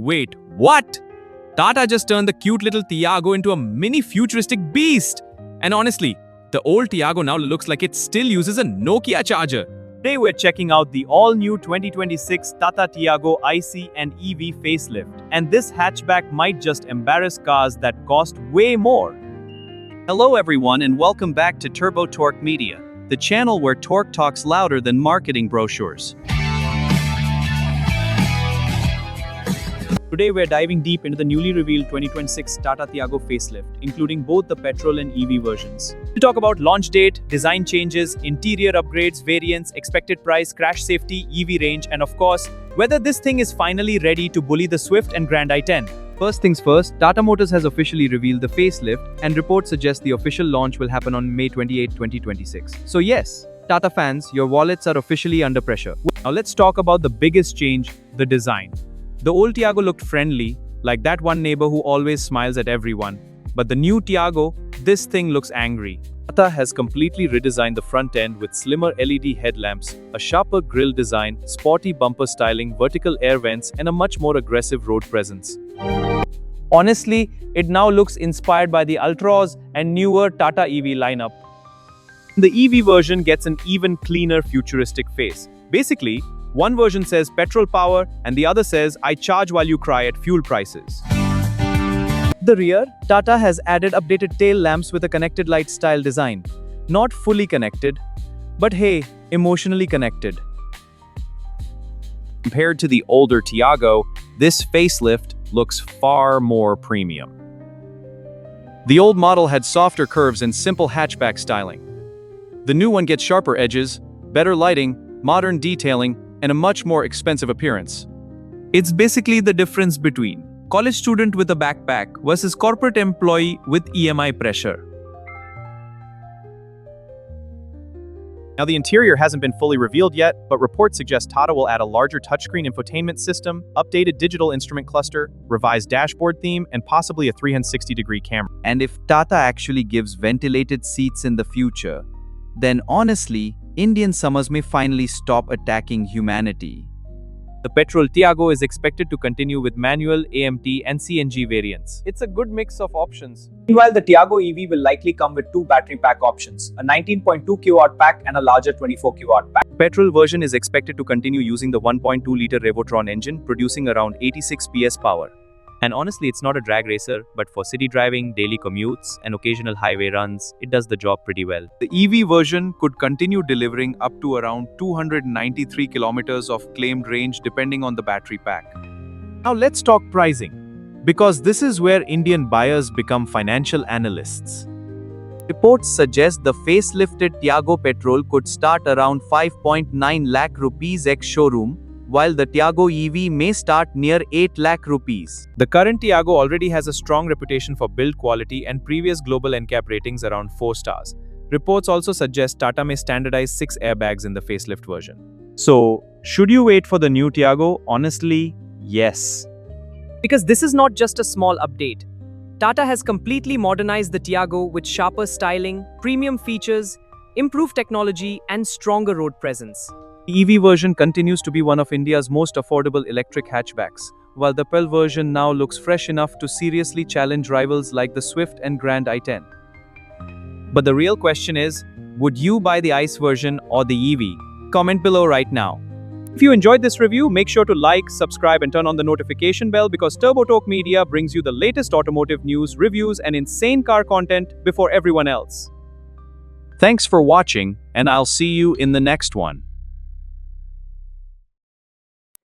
Wait, what? Tata just turned the cute little Tiago into a mini futuristic beast. And honestly, the old Tiago now looks like it still uses a Nokia charger. Today we're checking out the all-new 2026 Tata Tiago IC and EV facelift. And this hatchback might just embarrass cars that cost way more. Hello everyone and welcome back to Turbo Torque Media, the channel where torque talks louder than marketing brochures. Today we're diving deep into the newly revealed 2026 Tata Tiago Facelift, including both the petrol and EV versions. To talk about launch date, design changes, interior upgrades, variants, expected price, crash safety, EV range, and of course, whether this thing is finally ready to bully the Swift and Grand i10. First things first, Tata Motors has officially revealed the facelift, and reports suggest the official launch will happen on May 28, 2026. So yes, Tata fans, your wallets are officially under pressure. Now let's talk about the biggest change, the design. The old Tiago looked friendly, like that one neighbor who always smiles at everyone. But the new Tiago, this thing looks angry. Tata has completely redesigned the front end with slimmer LED headlamps, a sharper grille design, sporty bumper styling, vertical air vents, and a much more aggressive road presence. Honestly, it now looks inspired by the Ultras and newer Tata EV lineup. The EV version gets an even cleaner futuristic face. Basically, one version says petrol power and the other says I charge while you cry at fuel prices. The rear, Tata has added updated tail lamps with a connected light style design. Not fully connected, but hey, emotionally connected. Compared to the older Tiago, this facelift looks far more premium. The old model had softer curves and simple hatchback styling. The new one gets sharper edges, better lighting, modern detailing, and a much more expensive appearance. It's basically the difference between college student with a backpack versus corporate employee with EMI pressure. Now the interior hasn't been fully revealed yet, but reports suggest Tata will add a larger touchscreen infotainment system, updated digital instrument cluster, revised dashboard theme, and possibly a 360-degree camera. And if Tata actually gives ventilated seats in the future, then honestly, Indian summers may finally stop attacking humanity. The petrol Tiago is expected to continue with manual, AMT, and CNG variants. It's a good mix of options. Meanwhile, the Tiago EV will likely come with two battery pack options, a 19.2 kW pack and a larger 24 kW pack. Petrol version is expected to continue using the 1.2-liter Revotron engine, producing around 86 PS power. And honestly, it's not a drag racer, but for city driving, daily commutes, and occasional highway runs, it does the job pretty well. The EV version could continue delivering up to around 293 kilometers of claimed range depending on the battery pack. Now let's talk pricing, because this is where Indian buyers become financial analysts. Reports suggest the facelifted Tiago petrol could start around 5.9 lakh rupees ex-showroom, while the Tiago EV may start near 8 lakh rupees. The current Tiago already has a strong reputation for build quality and previous global NCAP ratings around 4 stars. Reports also suggest Tata may standardize 6 airbags in the facelift version. So, should you wait for the new Tiago? Honestly, yes. Because this is not just a small update. Tata has completely modernized the Tiago with sharper styling, premium features, improved technology, and stronger road presence. The EV version continues to be one of India's most affordable electric hatchbacks, while the petrol version now looks fresh enough to seriously challenge rivals like the Swift and Grand i10. But the real question is, would you buy the ICE version or the EV? Comment below right now. If you enjoyed this review, make sure to like, subscribe, and turn on the notification bell because Turbo Talk Media brings you the latest automotive news, reviews, and insane car content before everyone else. Thanks for watching, and I'll see you in the next one.